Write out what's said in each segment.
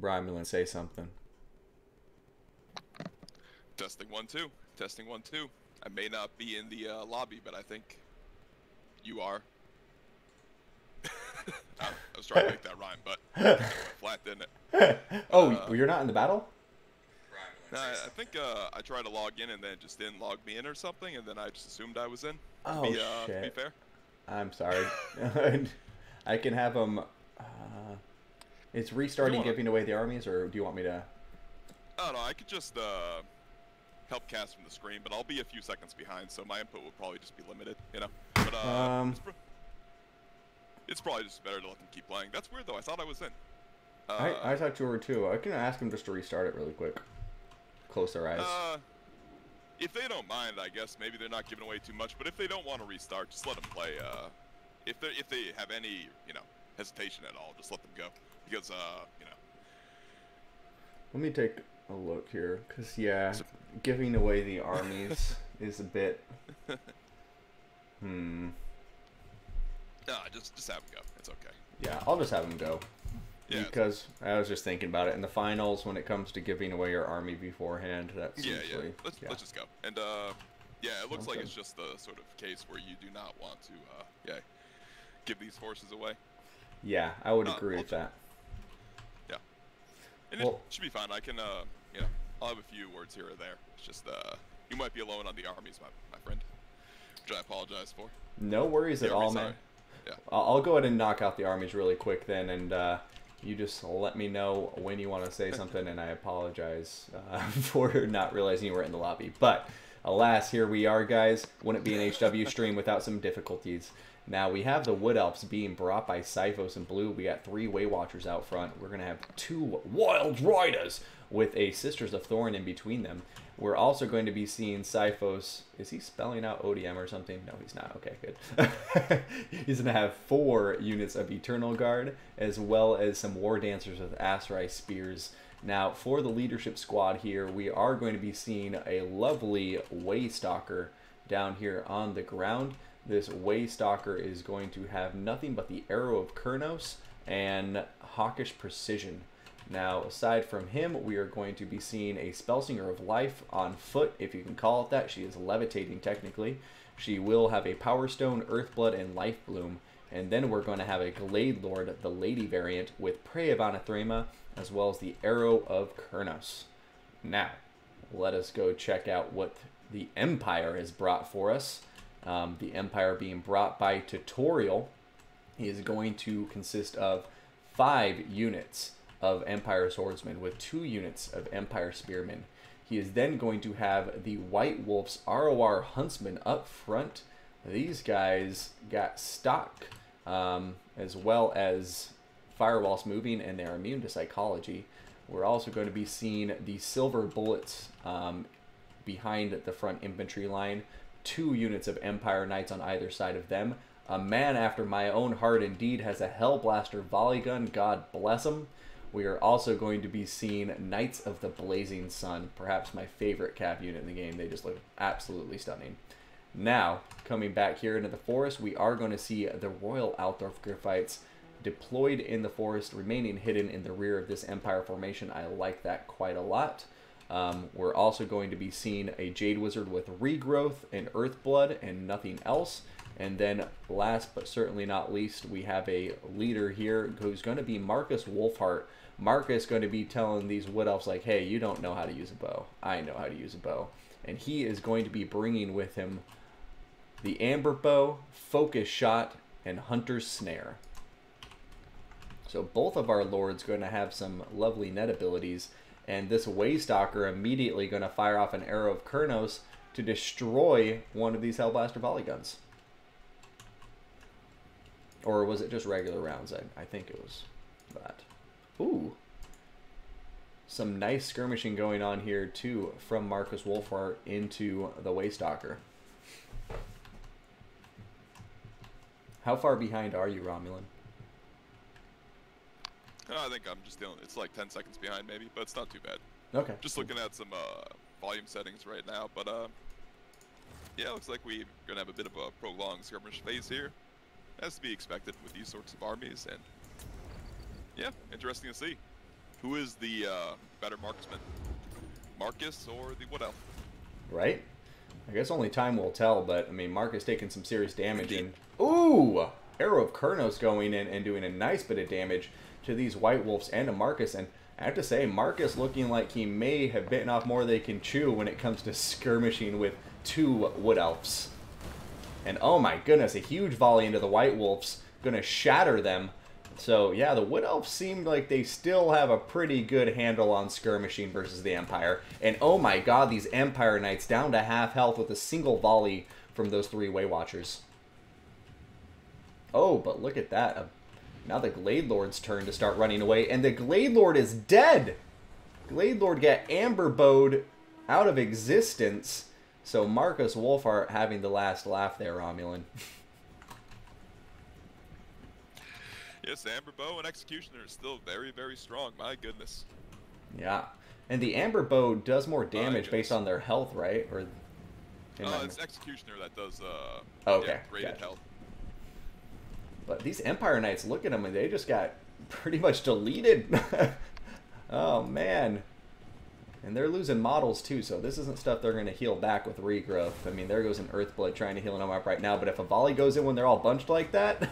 Romulan, say something. Testing 1 2. Testing 1 2. I may not be in the lobby, but I think you are. I was trying to make that rhyme, but it kind of went flat, didn't it? Oh, But you're not in the battle? nah, I think I tried to log in and then it just didn't log me in or something, and then I just assumed I was in. Oh, To be shit. fair. I'm sorry. I can have them. It's If you restarting, wanna, giving away the armies, or do you want me to? I don't know. I could just help cast from the screen, but I'll be a few seconds behind, so my input will probably just be limited, you know. But it's probably just better to let them keep playing. That's weird though. I thought I was in. I thought you were too. I can ask them just to restart it really quick. Close their eyes. If they don't mind, I guess maybe they're not giving away too much. But if they don't want to restart, just let them play. If they have any hesitation at all, just let them go because Let me take a look here, cause yeah, giving away the armies is a bit. Nah, just have them go. It's okay. Yeah, I'll just have them go. Yeah. Because I was just thinking about it in the finals when it comes to giving away your army beforehand. That's usually, Let's just go. And yeah, it looks like it's just the sort of case where you do not want to give these forces away. Yeah, I would agree with that. Yeah. And it should be fine. I can I'll have a few words here or there. It's just you might be alone on the armies, my friend, which I apologize for. No worries at all, man. Yeah. I'll go ahead and knock out the armies really quick then, and you just let me know when you want to say something, and I apologize for not realizing you were in the lobby. But alas, here we are, guys. Wouldn't be an HW stream without some difficulties. Now, we have the Wood Elves being brought by Xiphos and Blue. We got 3 Way Watchers out front. We're going to have 2 Wild Riders with a Sisters of Thorn in between them. We're also going to be seeing Xiphos. Is he spelling out ODM or something? No, he's not. Okay, good. He's going to have 4 units of Eternal Guard, as well as some War Dancers with Aserai Spears. Now, for the leadership squad here, we are going to be seeing a lovely Waystalker down here on the ground. This Waystalker is going to have nothing but the Arrow of Kurnos and Hawkish Precision. Now, aside from him, we are going to be seeing a Spellsinger of Life on foot, if you can call it that. She is levitating, technically. She will have a Power Stone, Earthblood, and Life Bloom. And then we're going to have a Glade Lord, the Lady variant, with Prey of Anathrema, as well as the Arrow of Kurnos. Now, let us go check out what the Empire has brought for us. The Empire being brought by Tutorial is going to consist of 5 units of Empire Swordsmen with 2 units of Empire Spearmen. He is then going to have the White Wolf's ROR Huntsman up front. These guys got stock, as well as Firewalls moving, and they're immune to psychology. We're also going to be seeing the Silver Bullets behind the front infantry line. 2 units of Empire Knights on either side of them. A man after my own heart indeed has a Hellblaster volley gun. God bless him. We are also going to be seeing Knights of the Blazing Sun, perhaps my favorite cav unit in the game. They just look absolutely stunning. Now, coming back here into the forest, we are going to see the Royal Altdorf Griffites deployed in the forest, remaining hidden in the rear of this Empire formation. I like that quite a lot. We're also going to be seeing a Jade Wizard with Regrowth and Earthblood and nothing else. And then last but certainly not least, we have a leader here who's going to be Marcus Wolfheart. Marcus going to be telling these Wood Elves like, hey, you don't know how to use a bow. I know how to use a bow. And he is going to be bringing with him the Amber Bow, Focus Shot, and Hunter's Snare. So both of our lords going to have some lovely net abilities. And this Waystalker immediately going to fire off an Arrow of Kurnos to destroy one of these Hellblaster volley guns. Or was it just regular rounds? I think it was that. Ooh. Some nice skirmishing going on here, too, from Marcus Wolfhart into the Waystalker. How far behind are you, Romulan? I think I'm just dealing. It's like 10 seconds behind, maybe, but it's not too bad. Okay. Just looking at some volume settings right now, but yeah, looks like we're gonna have a bit of a prolonged skirmish phase here, as to be expected with these sorts of armies, and yeah, interesting to see. Who is the better marksman? Marcus or the Wood Elf? Right? I guess only time will tell, but I mean, Marcus taking some serious damage. And ooh! Arrow of Kurnos going in and doing a nice bit of damage to these White Wolves and to Marcus. And I have to say, Marcus looking like he may have bitten off more than he can chew when it comes to skirmishing with 2 Wood Elves. And oh my goodness, a huge volley into the White Wolves. Gonna shatter them. So yeah, the Wood Elves seem like they still have a pretty good handle on skirmishing versus the Empire. And oh my god, these Empire Knights down to half health with a single volley from those 3 Way Watchers. Oh, but look at that. Now the Glade Lord's turn to start running away, and the Glade Lord is dead! Glade Lord got Amber Bowed out of existence. So Marcus Wolfheart having the last laugh there, Romulan. Yes, Amber Bow and Executioner are still very, very strong. My goodness. Yeah. And the Amber Bow does more damage based on their health, right? Or it's Executioner that does okay. Yeah, rated Gotcha. health. But these Empire Knights, look at them, and they just got pretty much deleted. Oh, man. And they're losing models, too, so this isn't stuff they're going to heal back with regrowth. I mean, there goes an Earthblood trying to heal them up right now, but if a volley goes in when they're all bunched like that...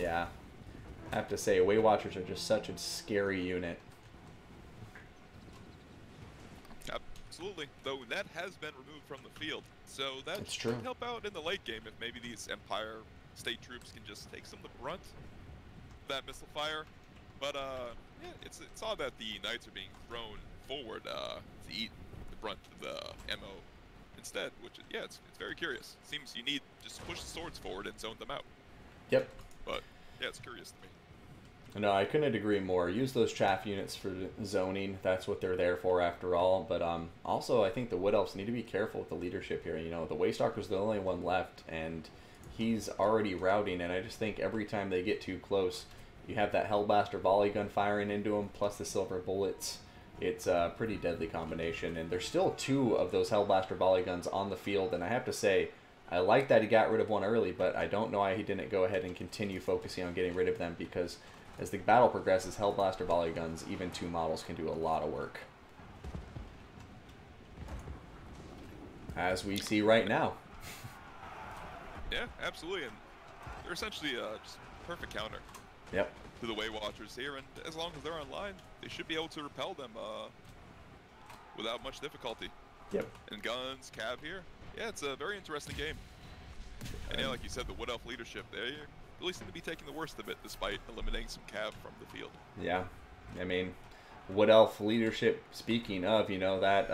Yeah. I have to say, Way Watchers are just such a scary unit. Absolutely. Though that has been removed from the field. So that It's true. should help out in the late game if maybe these Empire state troops can just take some of the brunt of that missile fire. But yeah, it's odd that the Knights are being thrown forward to eat the brunt of the MO instead, which is, yeah, it's very curious. Seems you need just push the swords forward and zone them out. Yep. But yeah, it's curious to me. No, I couldn't agree more. Use those chaff units for zoning. That's what they're there for after all. But also, I think the Wood Elves need to be careful with the leadership here. You know, the Waystalker's the only one left, and he's already routing. And I just think every time they get too close, you have that Hellblaster volley gun firing into them, plus the silver bullets. It's a pretty deadly combination. And there's still 2 of those Hellblaster volley guns on the field. And I have to say, I like that he got rid of one early, but I don't know why he didn't go ahead and continue focusing on getting rid of them, because as the battle progresses, Hellblaster volley guns, even 2 models, can do a lot of work. As we see right now. Yeah, absolutely. And they're essentially just perfect counter. Yep. To the Way Watchers here, and as long as they're online, they should be able to repel them without much difficulty. Yep. And guns, cav here. Yeah, it's a very interesting game. And yeah, like you said, the Wood Elf leadership, they really seem to be taking the worst of it, despite eliminating some cav from the field. Yeah. I mean, Wood Elf leadership, speaking of, you know, that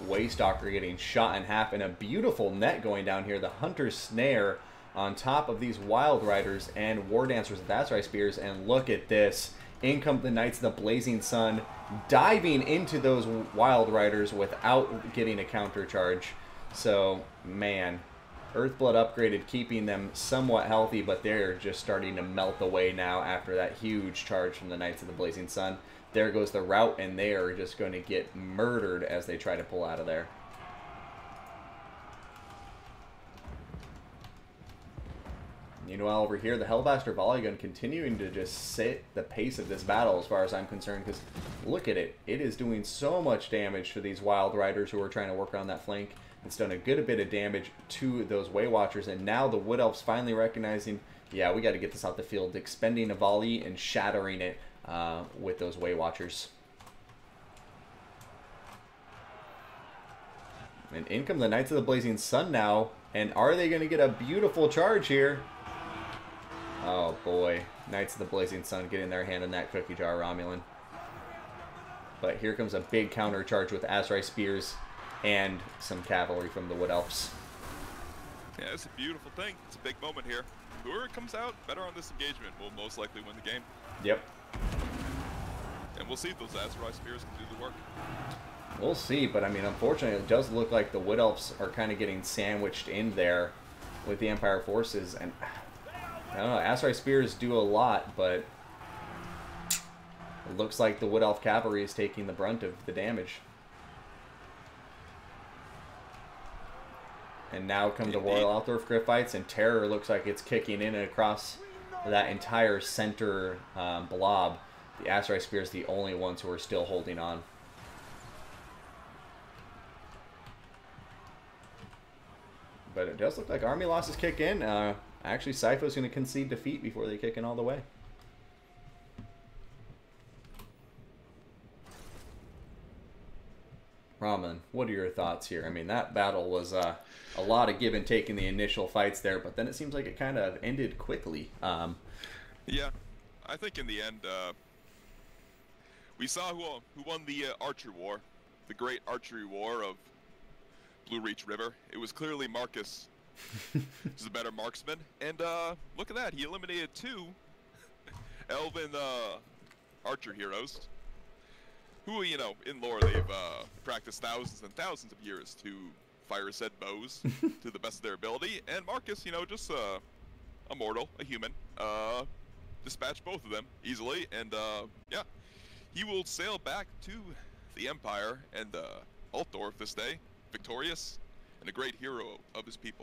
Waystalker getting shot in half, and a beautiful net going down here. The Hunter's Snare on top of these Wild Riders and War Dancers with Azrai Spears, and look at this. In come the Knights of the Blazing Sun, diving into those Wild Riders without getting a counter charge. So, man, Earthblood upgraded, keeping them somewhat healthy, but they're just starting to melt away now after that huge charge from the Knights of the Blazing Sun. There goes the rout, and they are just going to get murdered as they try to pull out of there. Meanwhile, over here, the Hellblaster volley gun continuing to just set the pace of this battle as far as I'm concerned, because look at it. It is doing so much damage to these Wild Riders who are trying to work around that flank. It's done a good bit of damage to those Way Watchers, and now the Wood Elves finally recognizing, yeah, we got to get this out the field, expending a volley and shattering it with those Way Watchers. And in come the Knights of the Blazing Sun now, and are they going to get a beautiful charge here? Oh boy, Knights of the Blazing Sun getting their hand in that cookie jar, Romulan. But here comes a big counter charge with Azrai Spears and some cavalry from the Wood Elves. Yeah, it's a beautiful thing. It's a big moment here. Whoever comes out better on this engagement will most likely win the game. Yep. And we'll see if those Azrai Spears can do the work. We'll see, but I mean, unfortunately, it does look like the Wood Elves are kind of getting sandwiched in there with the Empire forces, and I don't know, Azrai Spears do a lot, but it looks like the Wood Elf cavalry is taking the brunt of the damage. And now come the Royal Altdorf Griffites, and Terror looks like it's kicking in and across that entire center blob, the Asteroid Spear is the only ones who are still holding on. But it does look like army losses kick in. Actually, Xiphos is going to concede defeat before they kick in all the way. Raman, what are your thoughts here? I mean, that battle was a lot of give and take in the initial fights there, but then it seems like it kind of ended quickly. Yeah, I think in the end, we saw who won the archer war, the great archery war of Blue Reach River. It was clearly Marcus, who's the better marksman, and look at that, he eliminated 2 Elven archer heroes, who, you know, in lore they've practiced thousands and thousands of years to fire said bows to the best of their ability, and Marcus, you know, just a mortal, a human, dispatched both of them easily, and yeah, he will sail back to the Empire and Altdorf this day, victorious and a great hero of his people.